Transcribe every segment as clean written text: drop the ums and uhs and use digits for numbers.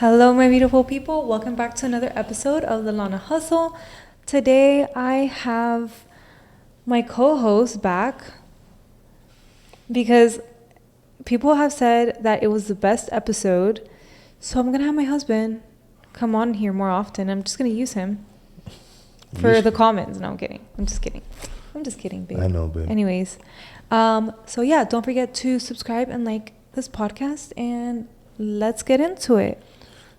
Hello, my beautiful people. Welcome back to another episode of the Lana Hustle. Today, I have my co-host back because people have said that it was the best episode. So I'm going to have my husband come on here more often. I'm just going to use him for the comments. No, I'm kidding. I'm just kidding, babe. I know, babe. Anyways, so yeah, don't forget to subscribe and like this podcast, and let's get into it.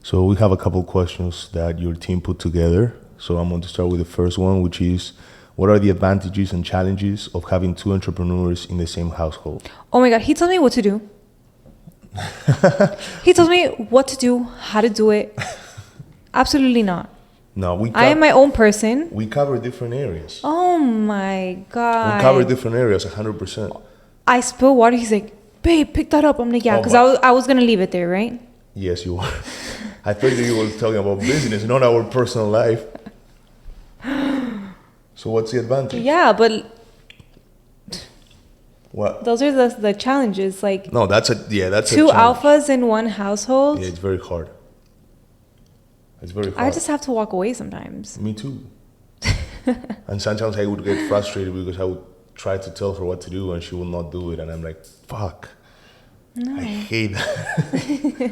So we have a couple questions that your team put together. So I'm going to start with the first one, which is, what are the advantages and challenges of having two entrepreneurs in the same household? Oh my God, he tells me what to do. He tells me what to do, how to do it. Absolutely not. No, I am my own person. We cover different areas. Oh my God. We cover different areas, 100%. I spill water. He's like, babe, pick that up. I'm like, yeah, because I was going to leave it there, right? Yes, you are. I thought that you were talking about business, not our personal life. So what's the advantage? Yeah, but what? Those are the challenges. Like, no, that's two alphas in one household. Yeah, it's very hard. It's very hard. I just have to walk away sometimes. Me too. And sometimes I would get frustrated because I would try to tell her what to do and she will not do it. And I'm like, fuck. No. I hate that.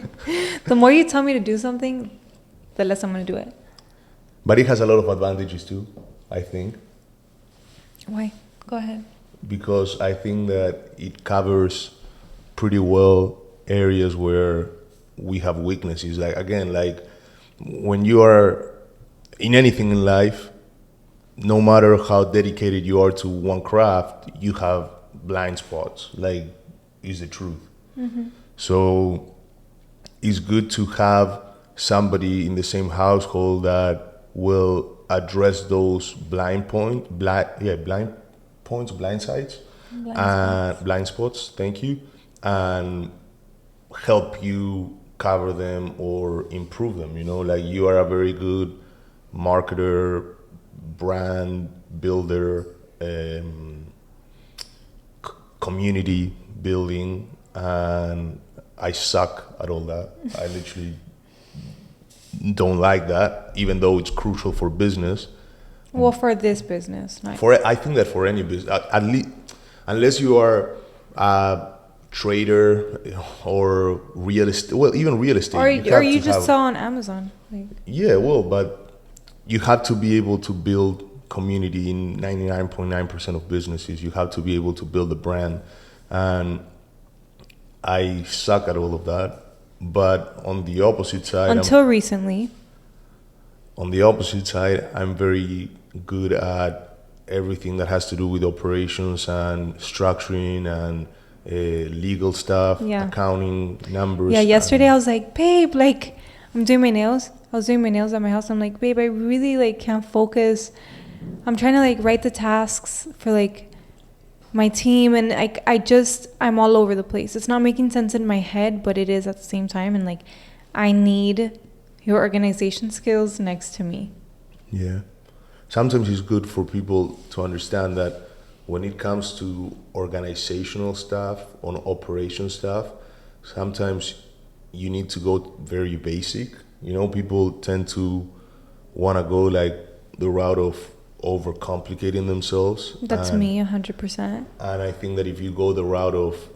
The more you tell me to do something, the less I'm going to do it. But it has a lot of advantages too, I think. Why? Go ahead. Because I think that it covers pretty well areas where we have weaknesses. Like, again, like when you are in anything in life, no matter how dedicated you are to one craft, you have blind spots. Like, is the truth. Mm-hmm. So it's good to have somebody in the same household that will address those blind spots, thank you, and help you cover them or improve them. You know, like, you are a very good marketer, brand builder, community building, and I suck at all that. I literally don't like that, even though it's crucial for business. Well, for this business, not I think that for any business, at least, unless you are a trader or real estate, well, even real estate, or you just sell on Amazon. Like. Yeah, well, but you have to be able to build community in 99.9% of businesses. You have to be able to build a brand, and I suck at all of that. But on the opposite side, recently, I'm very good at everything that has to do with operations and structuring and legal stuff, accounting, numbers. Yeah, yesterday I was like, babe, like, I'm doing my nails. I was doing my nails at my house. I'm like, babe, I really like can't focus. I'm trying to like write the tasks for like my team, and I'm all over the place. It's not making sense in my head, but it is at the same time, and like, I need your organization skills next to me. Yeah. Sometimes it's good for people to understand that when it comes to organizational stuff, on operation stuff, sometimes you need to go very basic. You know, people tend to want to go like the route of overcomplicating themselves. That's me, 100%. And I think that if you go the route of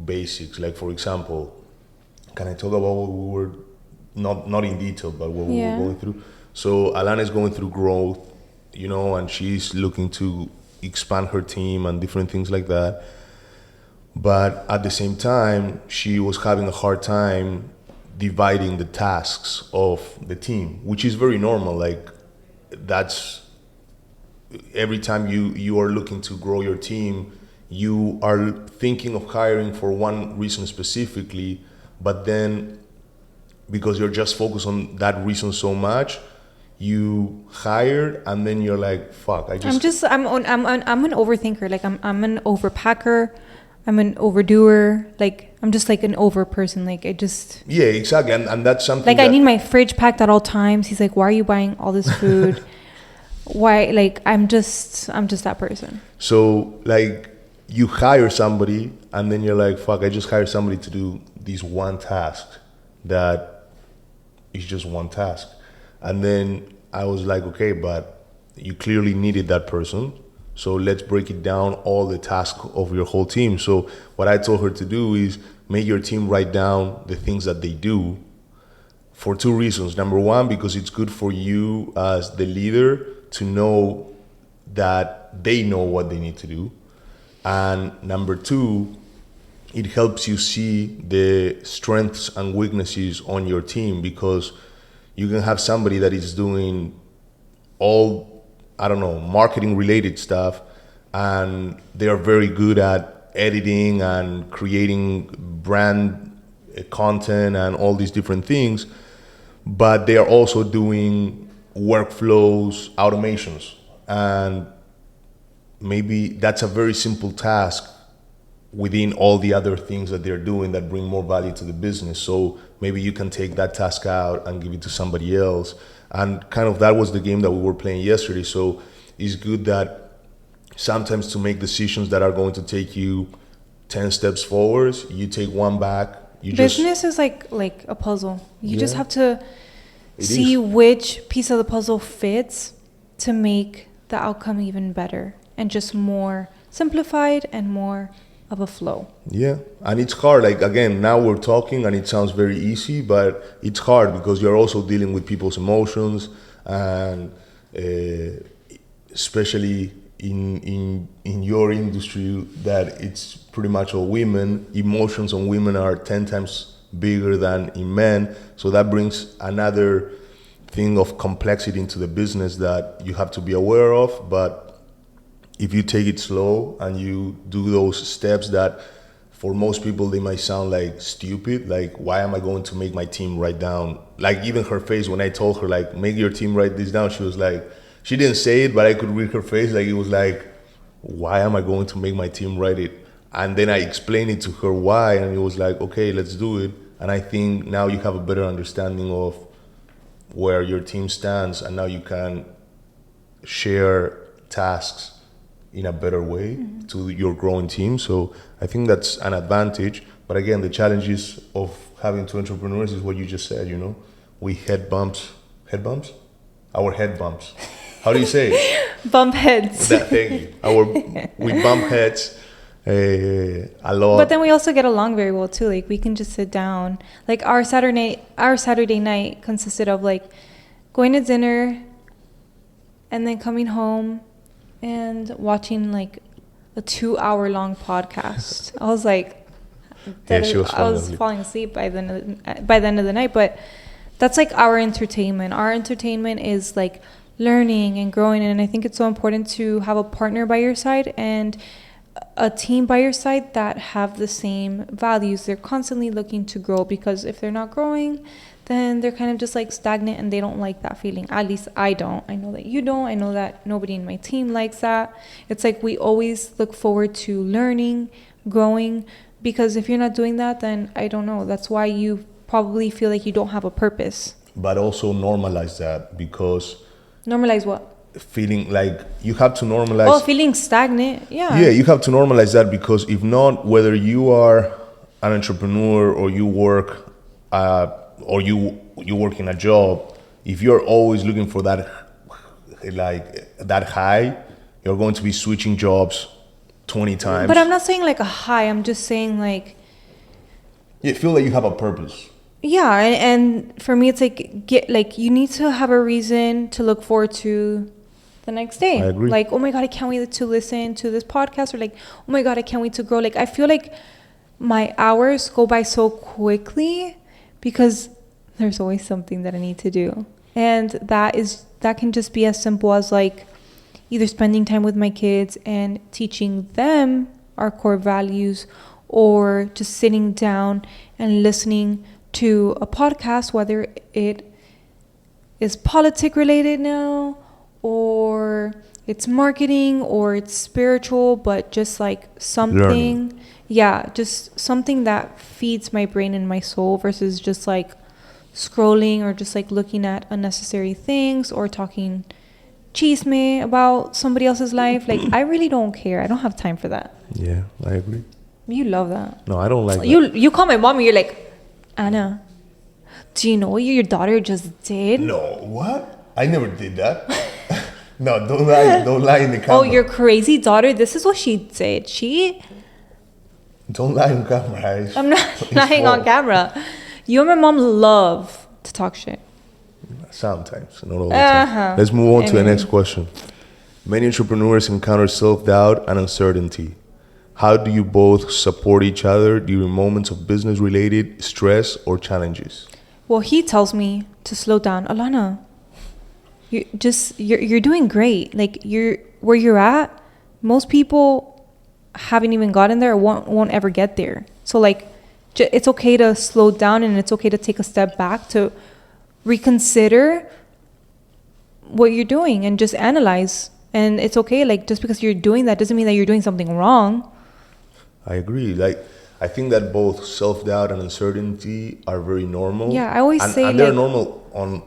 basics, like, for example, can I talk about what we were, not in detail, but what we were going through? So Alana is going through growth, you know, and she's looking to expand her team and different things like that. But at the same time, she was having a hard time dividing the tasks of the team, which is very normal. Like, that's every time you are looking to grow your team, you are thinking of hiring for one reason specifically, but then because you're just focused on that reason so much, you hired, and then you're like, fuck, I'm an overthinker. Like, I'm an overpacker. I'm an overdoer. Like, I'm just like an over person. Like, I just... Yeah, exactly. And that's something like, I need my fridge packed at all times. He's like, why are you buying all this food? Why? Like, I'm just that person. So, like, you hire somebody, and then you're like, fuck, I just hired somebody to do this one task that it's just one task. And then I was like, okay, but you clearly needed that person. So let's break it down, all the tasks of your whole team. So what I told her to do is make your team write down the things that they do for two reasons. Number one, because it's good for you as the leader to know that they know what they need to do. And number two, it helps you see the strengths and weaknesses on your team, because you can have somebody that is doing all, I don't know, marketing related stuff, and they are very good at editing and creating brand content and all these different things, but they are also doing workflows, automations, and maybe that's a very simple task within all the other things that they're doing that bring more value to the business. So maybe you can take that task out and give it to somebody else. And kind of that was the game that we were playing yesterday. So it's good that sometimes to make decisions that are going to take you 10 steps forward, you take one back. Business is like a puzzle. You just have to see which piece of the puzzle fits to make the outcome even better and just more simplified and more of a flow. Yeah, and it's hard. Like, again, now we're talking and it sounds very easy, but it's hard because you're also dealing with people's emotions, and especially in your industry that it's pretty much all women. Emotions on women are 10 times bigger than in men, so that brings another thing of complexity into the business that you have to be aware of. But if you take it slow and you do those steps that for most people they might sound like stupid, like why am I going to make my team write down, like even her face when I told her like make your team write this down, she was like, she didn't say it but I could read her face, like it was like, why am I going to make my team write it? And then I explained it to her why, and it was like, okay, let's do it. And I think now you have a better understanding of where your team stands, and now you can share tasks in a better way to your growing team. So I think that's an advantage. But again, the challenges of having two entrepreneurs is what you just said, we our head bumps. How do you say it? Bump heads. Thank you. We bump heads a lot. But then we also get along very well too. Like we can just sit down. Like our Saturday night consisted of like going to dinner and then coming home and watching like a 2-hour-long podcast. I was like, I was falling asleep by the end of the night. But that's like our entertainment. Our entertainment is like learning and growing, and I think it's so important to have a partner by your side and a team by your side that have the same values. They're constantly looking to grow, because if they're not growing, then they're kind of just like stagnant and they don't like that feeling. At least I don't. I know that you don't. I know that nobody in my team likes that. It's like we always look forward to learning, growing, because if you're not doing that, then I don't know. That's why you probably feel like you don't have a purpose. But also normalize that, because... Normalize what? Feeling like you have to normalize... Oh, feeling stagnant. Yeah. Yeah, you have to normalize that, because if not, whether you are an entrepreneur or you work... or you work in a job, if you're always looking for that high, you're going to be switching jobs 20 times. But I'm not saying like a high, I'm just saying like... You feel like you have a purpose. Yeah, and for me it's like you need to have a reason to look forward to the next day. I agree. Like, oh my God, I can't wait to listen to this podcast, or like, oh my God, I can't wait to grow. Like, I feel like my hours go by so quickly because there's always something that I need to do. And that can just be as simple as like either spending time with my kids and teaching them our core values, or just sitting down and listening to a podcast, whether it is politic related now, or it's marketing, or it's spiritual, but just like something learning. Yeah, just something that feeds my brain and my soul, versus just like scrolling or just like looking at unnecessary things or talking chisme about somebody else's life. Like, I really don't care. I don't have time for that. Yeah, I agree. You love that. No, I don't like that. You call my mom and you're like, Anna, Do you know what your daughter just did? No, what? I never did that. No, don't lie. Don't lie in the camera. Oh, your crazy daughter, this is what she did. Don't lie on camera. I'm not lying on camera. You and my mom love to talk shit. Sometimes, not all the time. Let's move on to the next question. Many entrepreneurs encounter self-doubt and uncertainty. How do you both support each other during moments of business-related stress or challenges? Well, he tells me to slow down. Alana, you're doing great. Like, you're where you're at. Most people haven't even gotten there or won't ever get there. So like, it's okay to slow down, and it's okay to take a step back to reconsider what you're doing and just analyze. And it's okay, like, just because you're doing that doesn't mean that you're doing something wrong. I agree. Like, I think that both self-doubt and uncertainty are very normal. Yeah, I always say, and they're normal on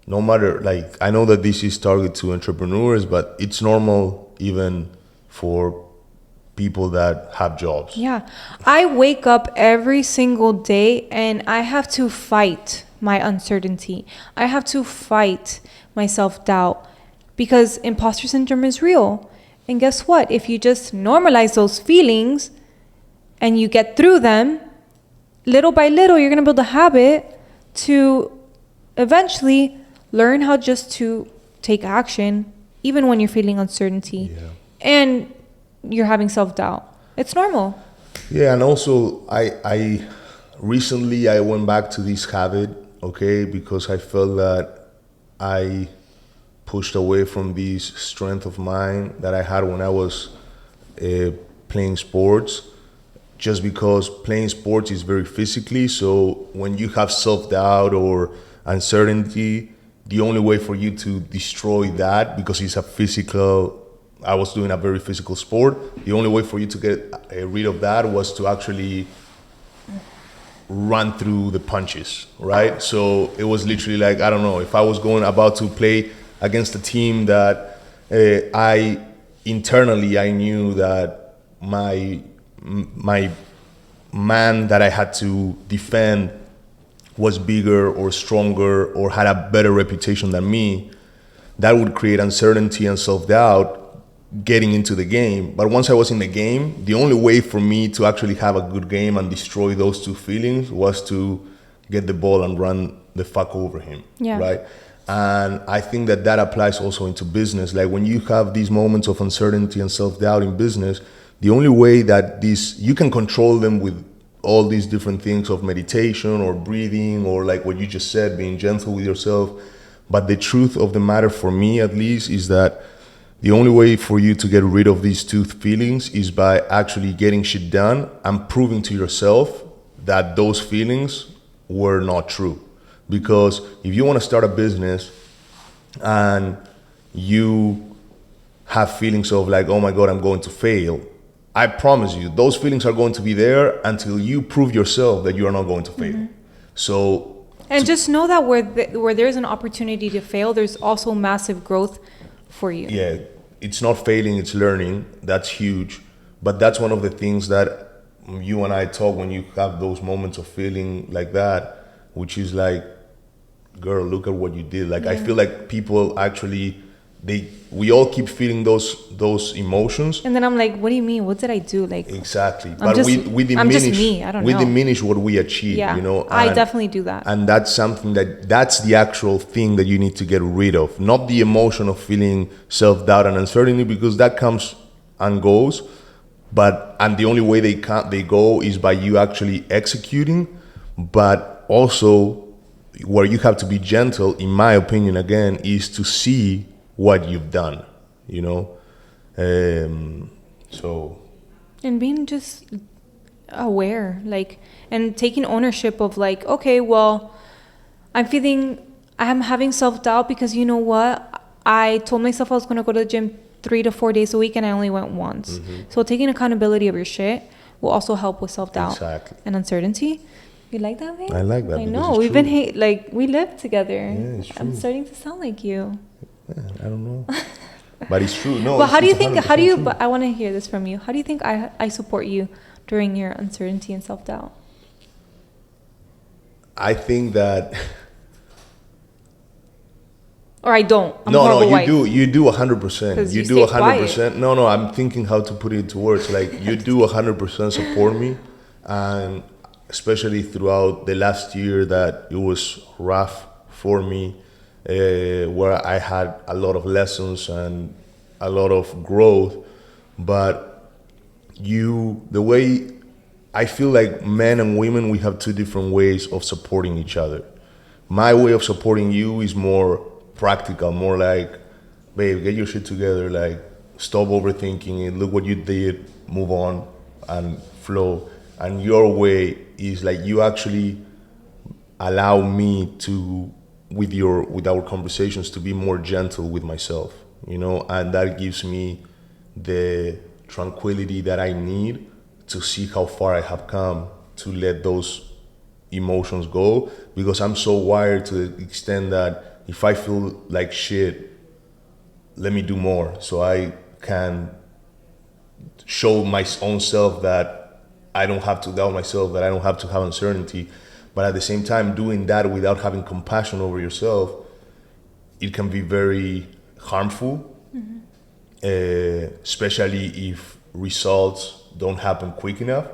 no matter, like, I know that this is targeted to entrepreneurs, but it's normal even for people that have jobs. Yeah, I wake up every single day and I have to fight my uncertainty. I have to fight my self-doubt because imposter syndrome is real. And guess what? If you just normalize those feelings and you get through them, little by little, you're going to build a habit to eventually learn how just to take action, even when you're feeling uncertainty. Yeah. And you're having self-doubt. It's normal. Yeah, and also I recently I went back to this habit, okay, because I felt that I pushed away from this strength of mine that I had when I was playing sports, just because playing sports is very physically. So when you have self-doubt or uncertainty, the only way for you to destroy that, because it's a physical, I was doing a very physical sport, the only way for you to get rid of that was to actually run through the punches, right? So it was literally like, I don't know, if I was about to play against a team that I knew that my man that I had to defend was bigger or stronger or had a better reputation than me, that would create uncertainty and self-doubt getting into the game. But once I was in the game, the only way for me to actually have a good game and destroy those two feelings was to get the ball and run the fuck over him, right? And I think that applies also into business. Like, when you have these moments of uncertainty and self-doubt in business, the only way that you can control them with all these different things of meditation or breathing or, like what you just said, being gentle with yourself. But the truth of the matter, for me at least, is that the only way for you to get rid of these two feelings is by actually getting shit done and proving to yourself that those feelings were not true. Because if you want to start a business and you have feelings of like, oh my God, I'm going to fail, I promise you, those feelings are going to be there until you prove yourself that you are not going to fail. Mm-hmm. So, and just know that where there's an opportunity to fail, there's also massive growth for you. Yeah, it's not failing, it's learning. That's huge. But that's one of the things that you and I talk when you have those moments of feeling like that, which is like, girl, look at what you did. Like, I feel like people actually, we all keep feeling those emotions. And then I'm like, what do you mean? What did I do? Like, exactly. But we diminish, I'm just me. I don't know. We diminish what we achieve, yeah, you know. I definitely do that. And that's something that's the actual thing that you need to get rid of. Not the emotion of feeling self-doubt and uncertainty, because that comes and goes. And the only way they go is by you actually executing. But also, where you have to be gentle, in my opinion, again, is to see what you've done, you know. So, and being just aware, like, and taking ownership of like, okay, well, I'm having self-doubt because, you know what, I told myself I was going to go to the gym 3 to 4 days a week and I only went once. Mm-hmm. So taking accountability of your shit will also help with self-doubt and uncertainty. You like that, man? I like that. I know. We've been we live together. Yeah, it's true. I'm starting to sound like you. Yeah, I don't know. But it's true. No. But how do you think? But I want to hear this from you. How do you think I support you during your uncertainty and self-doubt? I think that Or I don't. I'm no, horrible wife. you do 100%. 'Cause You you do stay 100%. No, I'm thinking how to put it into words. Like you do 100% support me, and especially throughout the last year that it was rough for me, where I had a lot of lessons and a lot of growth. But the way I feel like men and women, we have two different ways of supporting each other. My way of supporting you is more practical, more like, babe, get your shit together, like, stop overthinking it, look what you did, move on, and flow. And your way is like, you actually allow me to, with our conversations, to be more gentle with myself, and that gives me the tranquility that I need to see how far I have come to let those emotions go, because I'm so wired to the extent that if I feel like shit, let me do more so I can show my own self that I don't have to doubt myself, that I don't have to have uncertainty. But at the same time, doing that without having compassion over yourself, it can be very harmful, especially if results don't happen quick enough.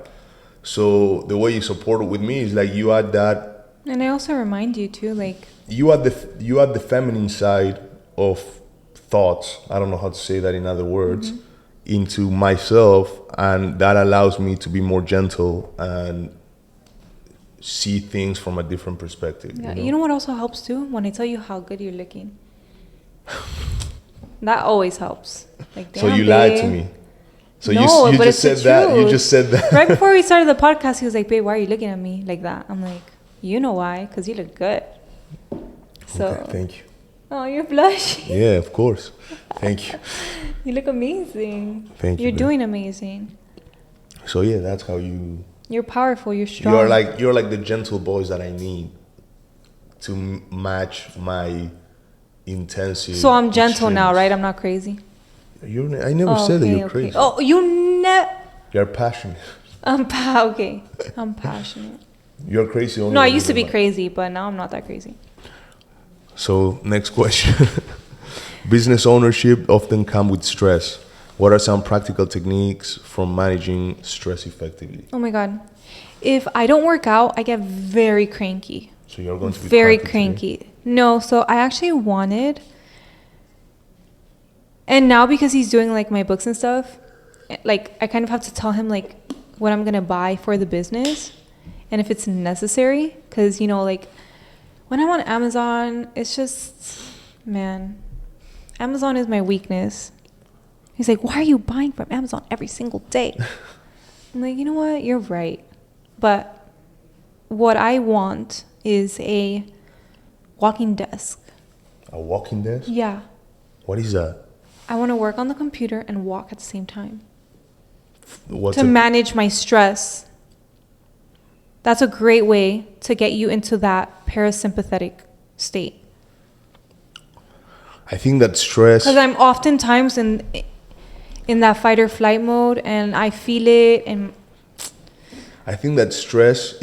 So the way you support it with me is like you add that, And I also remind you too, like, you add the feminine side of thoughts. I don't know how to say that in other words, into myself, and that allows me to be more gentle and see things from a different perspective. yeah. You know what also helps too? When I tell you how good you're looking. That always helps. Like, damn, So you lied to babe. me. So No, you but just it's said the that. You truth. just said that. Right before we started the podcast, he was like, babe, why are you looking at me like that? I'm like, you know why? Because you look good. So, Okay, thank you. oh, you're blushing. Yeah, of course. Thank you. You look amazing. Thank you, You're babe. doing amazing. So yeah, that's how you. You're powerful. You're strong. You're like the gentle boys that I need to match my intensity. So I'm gentle now, extremes. right? I'm not crazy. I never said that you're crazy. Oh, You're passionate. Okay. I'm passionate. You're crazy. Only No, I when used to you're be mad. crazy, but now I'm not that crazy. So next question. Business ownership often come with stress. What are some practical techniques for managing stress effectively? Oh my God. If I don't work out, I get very cranky. So you're going to be Very cranky today? cranky. No, so I actually wanted, and now because he's doing like my books and stuff, like I kind of have to tell him like what I'm gonna buy for the business, and if it's necessary, because like when I'm on Amazon, it's just, man, Amazon is my weakness. He's like, why are you buying from Amazon every single day? I'm like, you know what? You're right. But what I want is a walking desk. A walking desk? Yeah. What is that? I want to work on the computer and walk at the same time What's to manage my stress. That's a great way to get you into that parasympathetic state. I think that stress. Because I'm oftentimes in that fight or flight mode, and I feel it. And I think that stress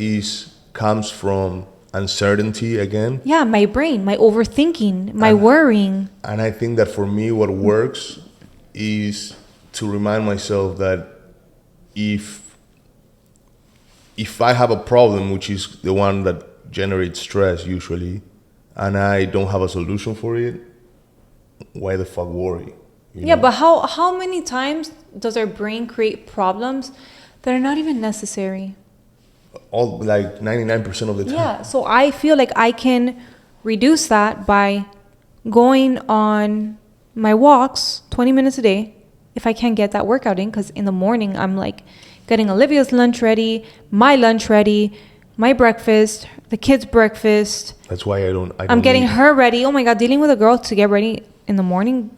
comes from uncertainty again. yeah, my brain, my overthinking, my worrying. And I think that for me, what works is to remind myself that if I have a problem, which is the one that generates stress usually, and I don't have a solution for it, why the fuck worry? Yeah, but how many times does our brain create problems that are not even necessary? All like 99% of the time. Yeah, so I feel like I can reduce that by going on my walks 20 minutes a day if I can't get that workout in, because in the morning I'm like getting Olivia's lunch ready, my lunch ready, my breakfast, the kids' breakfast. That's why I don't I'm getting need- her ready. Oh my God, dealing with a girl to get ready in the morning.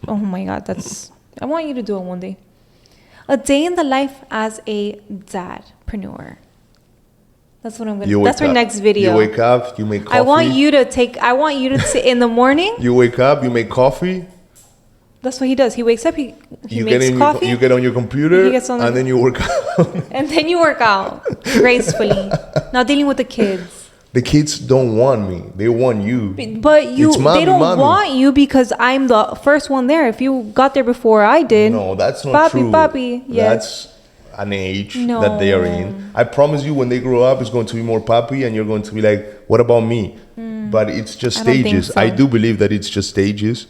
Oh my God, I want you to do it one day. A day in the life as a dadpreneur. That's what I'm gonna. That's our next video. You wake up, you make coffee. I want you to sit in the morning. You wake up, you make coffee. That's what he does. He wakes up, he You makes coffee, You get on your computer, He gets on and then you work out. and then you work out gracefully. Now dealing with the kids. The kids don't want me. They want you. But you, It's mommy, they don't mommy. want you because I'm the first one there. If you got there before I did, No, that's not true. Papi, yes. That's an age that they are in. I promise you, when they grow up, it's going to be more papi, and you're going to be like, "What about me?" But it's just I don't think stages. so. I do believe that it's just stages.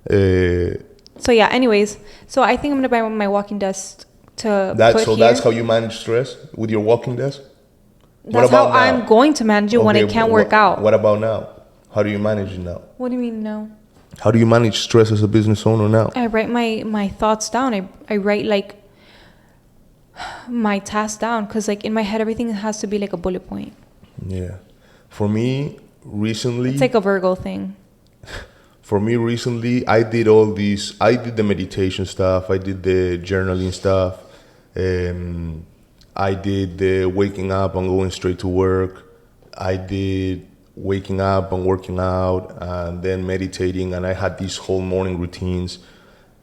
So yeah. Anyways, so I think I'm gonna buy my walking desk to put here. That's how you manage stress with your walking desk. That's how I'm going to manage it when I can't work out. What about now? How do you manage it now? What do you mean no? How do you manage stress as a business owner now? I write my thoughts down. I write like my tasks down because like in my head everything has to be like a bullet point. Yeah. For me, recently... It's like a Virgo thing. For me, recently, I did all these... I did the meditation stuff. I did the journaling stuff. I did the waking up and going straight to work. I did waking up and working out and then meditating. And I had these whole morning routines.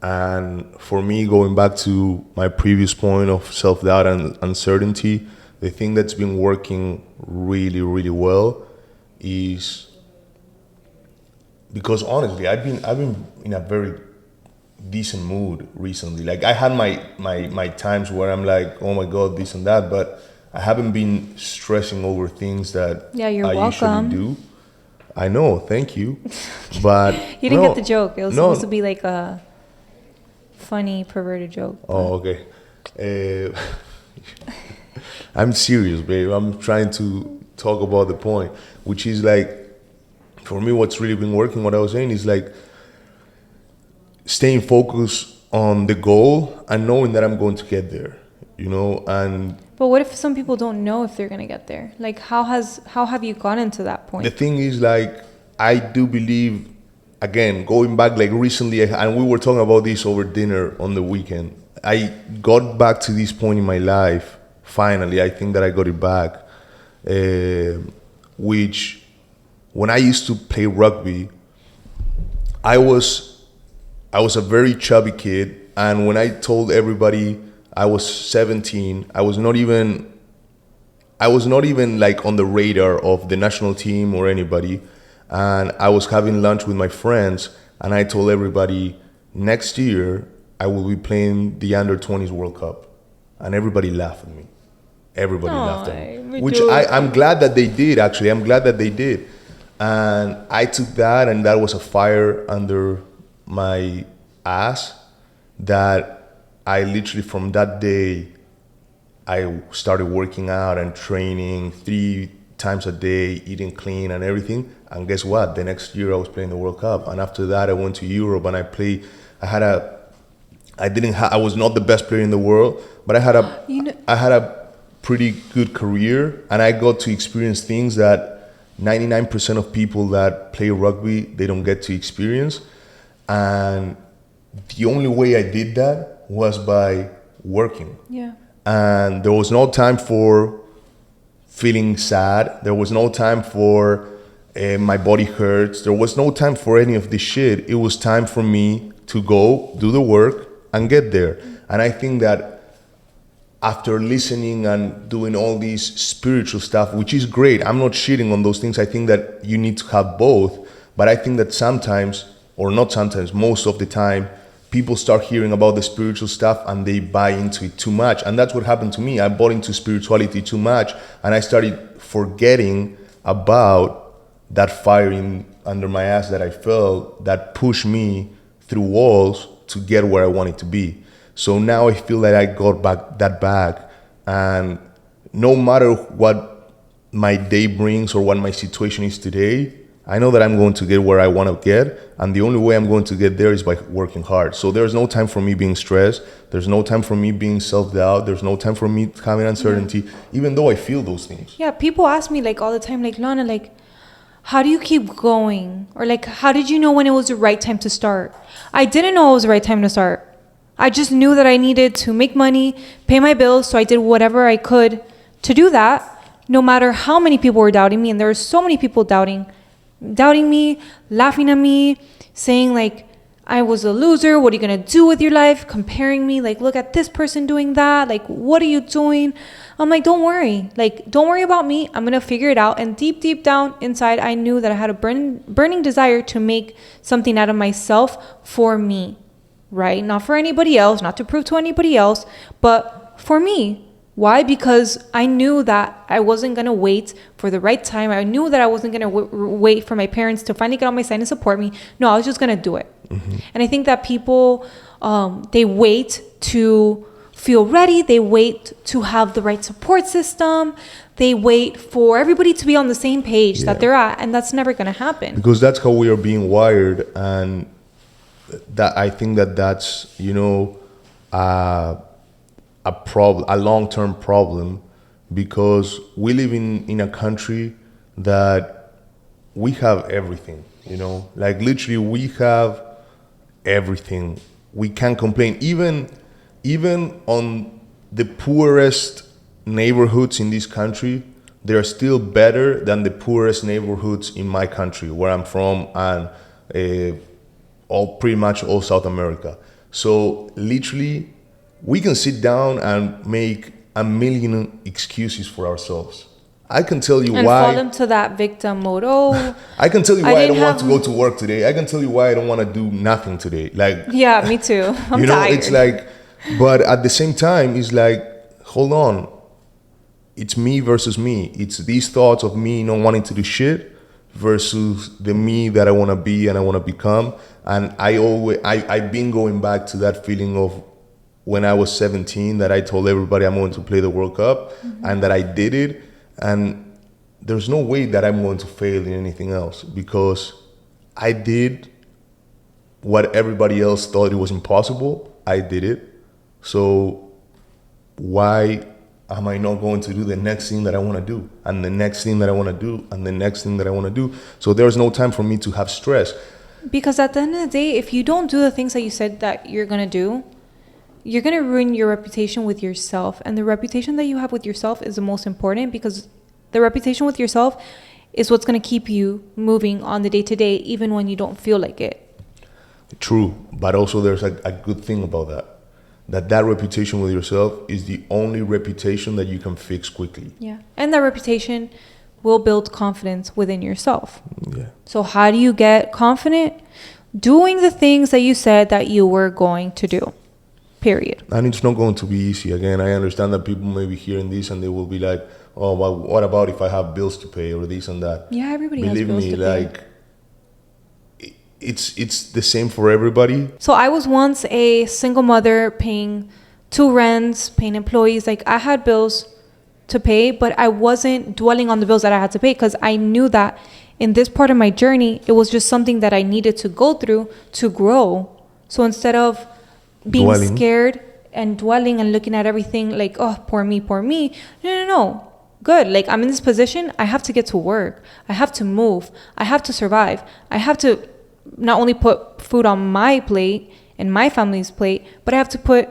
And for me, going back to my previous point of self-doubt and uncertainty, the thing that's been working really, really well is because honestly, I've been in a very decent mood recently. Like I had my times where I'm like, oh my God, this and that, but I haven't been stressing over things that you're I welcome. usually do. I know, thank you. But you didn't get the joke. It was supposed to be like a funny perverted joke. Oh, okay. I'm serious, babe. I'm trying to talk about the point, which is like, for me, what's really been working, what I was saying is like staying focused on the goal and knowing that I'm going to get there, you know, and... But what if some people don't know if they're going to get there? Like, how have you gotten to that point? The thing is, like, I do believe, again, going back, like, recently, and we were talking about this over dinner on the weekend, I got back to this point in my life, finally. I think that I got it back, which, when I used to play rugby, I was a very chubby kid, and when I told everybody I was 17, I was not even like on the radar of the national team or anybody. And I was having lunch with my friends, and I told everybody, next year I will be playing the under-20s World Cup. And everybody laughed at me. Everybody laughed at me. Which I'm glad that they did, actually. I'm glad that they did. And I took that, and that was a fire under my ass that I literally, from that day, I started working out and training 3 times a day, eating clean and everything. And guess what? The next year I was playing the World Cup. And after that, I went to Europe and I played. I was not the best player in the world, but I had a pretty good career, and I got to experience things that 99% of people that play rugby, they don't get to experience. And the only way I did that was by working. Yeah. And there was no time for feeling sad. There was no time for my body hurts. There was no time for any of this shit. It was time for me to go do the work and get there. And I think that after listening and doing all these spiritual stuff, which is great, I'm not shitting on those things. I think that you need to have both. But I think that sometimes, or not sometimes, most of the time, people start hearing about the spiritual stuff and they buy into it too much. And that's what happened to me. I bought into spirituality too much, and I started forgetting about that fire under my ass that I felt that pushed me through walls to get where I wanted to be. So now I feel that I got back, and no matter what my day brings or what my situation is today, I know that I'm going to get where I want to get, and the only way I'm going to get there is by working hard. So there's no time for me being stressed. There's no time for me being self-doubt. There's no time for me having uncertainty, even though I feel those things. Yeah, people ask me like all the time, like, Lana, like, how do you keep going? Or like, how did you know when it was the right time to start? I didn't know it was the right time to start. I just knew that I needed to make money, pay my bills, so I did whatever I could to do that, no matter how many people were doubting me. And there were so many people doubting me, laughing at me, saying like, I was a loser. What are you going to do with your life? Comparing me, like, look at this person doing that. Like, what are you doing? I'm like, don't worry. Like, don't worry about me. I'm going to figure it out. And deep, deep down inside, I knew that I had a burning desire to make something out of myself for me, right? Not for anybody else, not to prove to anybody else, but for me. Why? Because I knew that I wasn't going to wait for the right time. I knew that I wasn't going to wait for my parents to finally get on my side and support me. No, I was just going to do it. Mm-hmm. And I think that people, they wait to feel ready. They wait to have the right support system. They wait for everybody to be on the same page that they're at. And that's never going to happen. Because that's how we are being wired. And that I think that's, a long-term problem, because we live in a country that we have everything, like literally we have everything. We can't complain. Even on the poorest neighborhoods in this country, they're still better than the poorest neighborhoods in my country, where I'm from, and pretty much all South America. So literally, we can sit down and make a million excuses for ourselves. I can tell you and why. And fall into that victim mode. Oh, I can tell you why I don't want to go to work today. I can tell you why I don't want to do nothing today. Like, yeah, me too. I'm tired. It's like, but at the same time, it's like, hold on. It's me versus me. It's these thoughts of me not wanting to do shit versus the me that I want to be and I want to become. And I've been going back to that feeling of when I was 17, that I told everybody I'm going to play the World Cup, mm-hmm. and that I did it. And there's no way that I'm going to fail in anything else, because I did what everybody else thought it was impossible. I did it. So why am I not going to do the next thing that I want to do, and the next thing that I want to do, and the next thing that I want to do? So there's no time for me to have stress. Because at the end of the day, if you don't do the things that you said that you're going to do, you're going to ruin your reputation with yourself. And the reputation that you have with yourself is the most important, because the reputation with yourself is what's going to keep you moving on the day to day, even when you don't feel like it. True. But also there's a good thing about that reputation with yourself is the only reputation that you can fix quickly. Yeah. And that reputation will build confidence within yourself. Yeah. So how do you get confident? Doing the things that you said that you were going to do. Period. And it's not going to be easy. Again, I understand that people may be hearing this and they will be like, oh, well, what about if I have bills to pay or this and that? Yeah, everybody has bills to pay. Believe me, like, it's the same for everybody. So I was once a single mother paying 2 rents, paying employees. Like, I had bills to pay, but I wasn't dwelling on the bills that I had to pay, because I knew that in this part of my journey, it was just something that I needed to go through to grow. So instead of being scared and dwelling and looking at everything like, oh, poor me. No. Good. Like, I'm in this position. I have to get to work. I have to move. I have to survive. I have to not only put food on my plate and my family's plate, but I have to put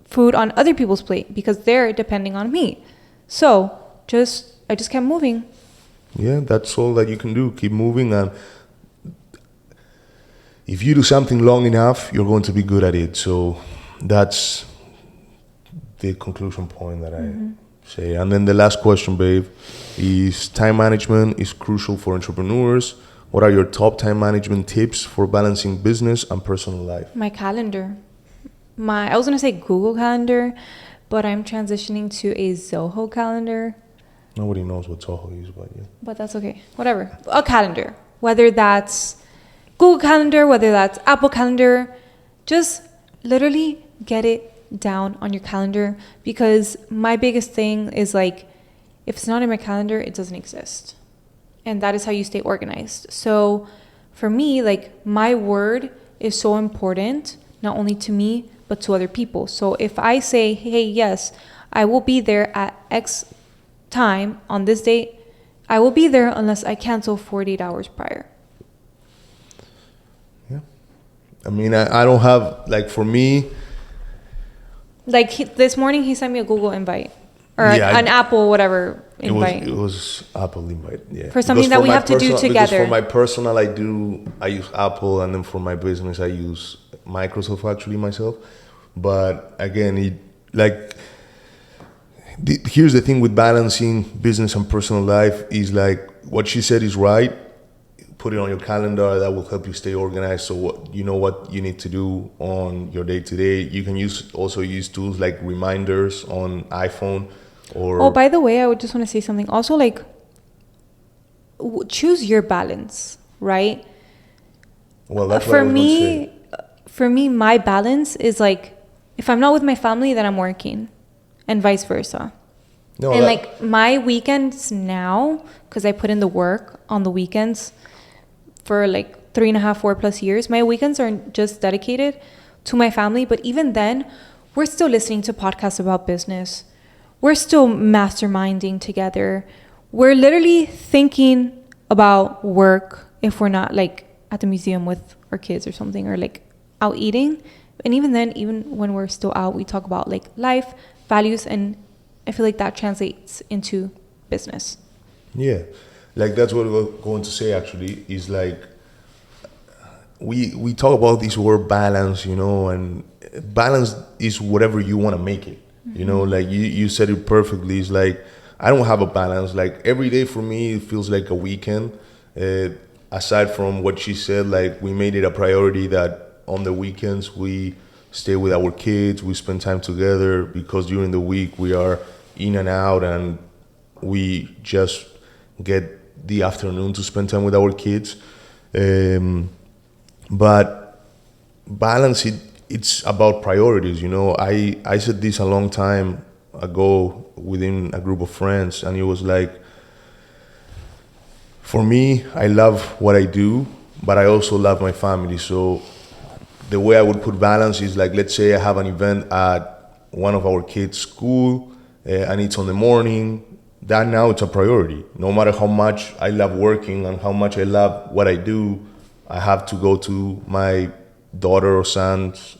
food on other people's plate, because they're depending on me. So I just kept moving. Yeah, that's all that you can do. Keep moving. And if you do something long enough, you're going to be good at it. So that's the conclusion point that I say. And then the last question, babe, is time management is crucial for entrepreneurs. What are your top time management tips for balancing business and personal life? My calendar. I was going to say Google Calendar, but I'm transitioning to a Zoho calendar. Nobody knows what Zoho is, but yeah. But that's okay. Whatever. A calendar. Whether that's Google Calendar, whether that's Apple Calendar, just literally get it down on your calendar, because my biggest thing is like, if it's not in my calendar, it doesn't exist. And that is how you stay organized. So for me, like, my word is so important, not only to me, but to other people. So if I say, hey, yes, I will be there at X time on this date, I will be there unless I cancel 48 hours prior. I mean, I don't have, like, for me. Like, this morning he sent me a Google invite, or an Apple whatever invite. It was Apple invite, yeah. For something that we have to do together. Because for my personal, I use Apple, and then for my business, I use Microsoft actually myself. But again, here's the thing with balancing business and personal life is like what she said is right. Put it on your calendar. That will help you stay organized. So what you need to do on your day to day. You can also use tools like reminders on iPhone. Oh, by the way, I would just want to say something. Also, like, choose your balance, right? Well, that's for me. For me, my balance is like, if I'm not with my family, then I'm working, and vice versa. No, and like my weekends now, because I put in the work on the weekends for like 3.5, 4+ years, my weekends are just dedicated to my family. But even then, we're still listening to podcasts about business. We're still masterminding together. We're literally thinking about work if we're not like at the museum with our kids or something, or like out eating. And even then, even when we're still out, we talk about like life, values, and I feel like that translates into business. Yeah, like that's what we're going to say actually, is like we talk about this word balance, and balance is whatever you want to make it. Like you said it perfectly. It's like I don't have a balance. Like every day for me, it feels like a weekend. Aside from what she said, like we made it a priority that on the weekends we stay with our kids, we spend time together, because during the week we are in and out, and we just get the afternoon to spend time with our kids. But balance it's about priorities. I said this a long time ago within a group of friends, and it was like, for me, I love what I do, but I also love my family. So the way I would put balance is like, let's say I have an event at one of our kids' school, and it's on the morning. That now it's a priority. No matter how much I love working and how much I love what I do, I have to go to my daughter or son's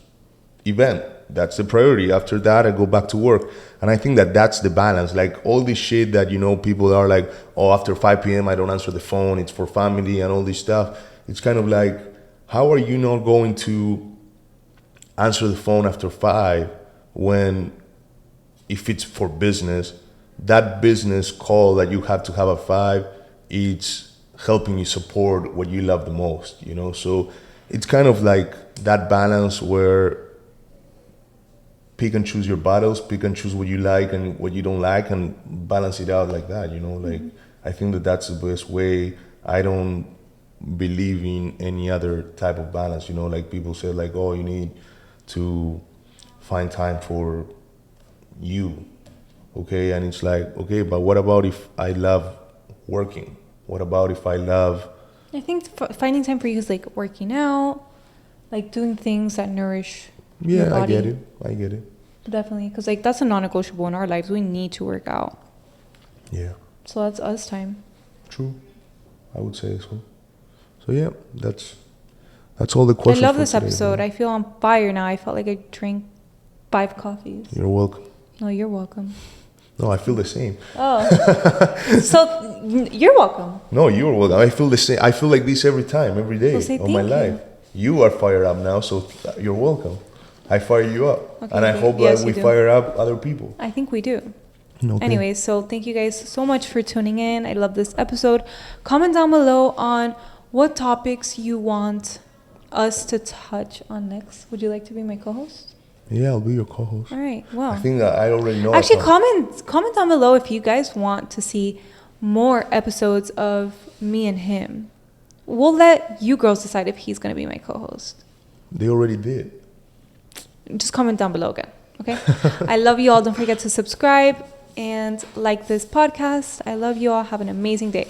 event. That's the priority. After that, I go back to work. And I think that's the balance. Like all this shit that, people are like, oh, after 5 p.m. I don't answer the phone, it's for family and all this stuff. It's kind of like, how are you not going to answer the phone after 5 when, if it's for business, that business call that you have to have at 5, it's helping you support what you love the most, So it's kind of like that balance where pick and choose your battles, pick and choose what you like and what you don't like, and balance it out like that, Like, I think that's the best way. I don't believe in any other type of balance, Like people say like, oh, you need to find time for you, okay? And it's like, okay, but what about if I love working? What about if I love... I think finding time for you is like working out, like doing things that nourish your body. I get it. Definitely, because like that's a non-negotiable in our lives. We need to work out. Yeah. So that's us time. True. I would say so. So yeah, that's all the questions. I love this episode. Man. I feel on fire now. I felt like I drank 5 coffees. You're welcome. No, you're welcome. No, I feel the same. Oh. So you're welcome. No, you're welcome. I feel the same. I feel like this every day of my life. You are fired up now, so you're welcome. I fire you up. Okay, and I hope that we fire up other people. I think we do. Okay. Anyways, so thank you guys so much for tuning in. I love this episode. Comment down below on what topics you want us to touch on next. Would you like to be my co-host? Yeah, I'll be your co-host. All right. Well, I think that I already know. Actually, comment down below if you guys want to see more episodes of me and him. We'll let you girls decide if he's going to be my co-host. They already did. Just comment down below again, okay? I love you all. Don't forget to subscribe and like this podcast. I love you all. Have an amazing day.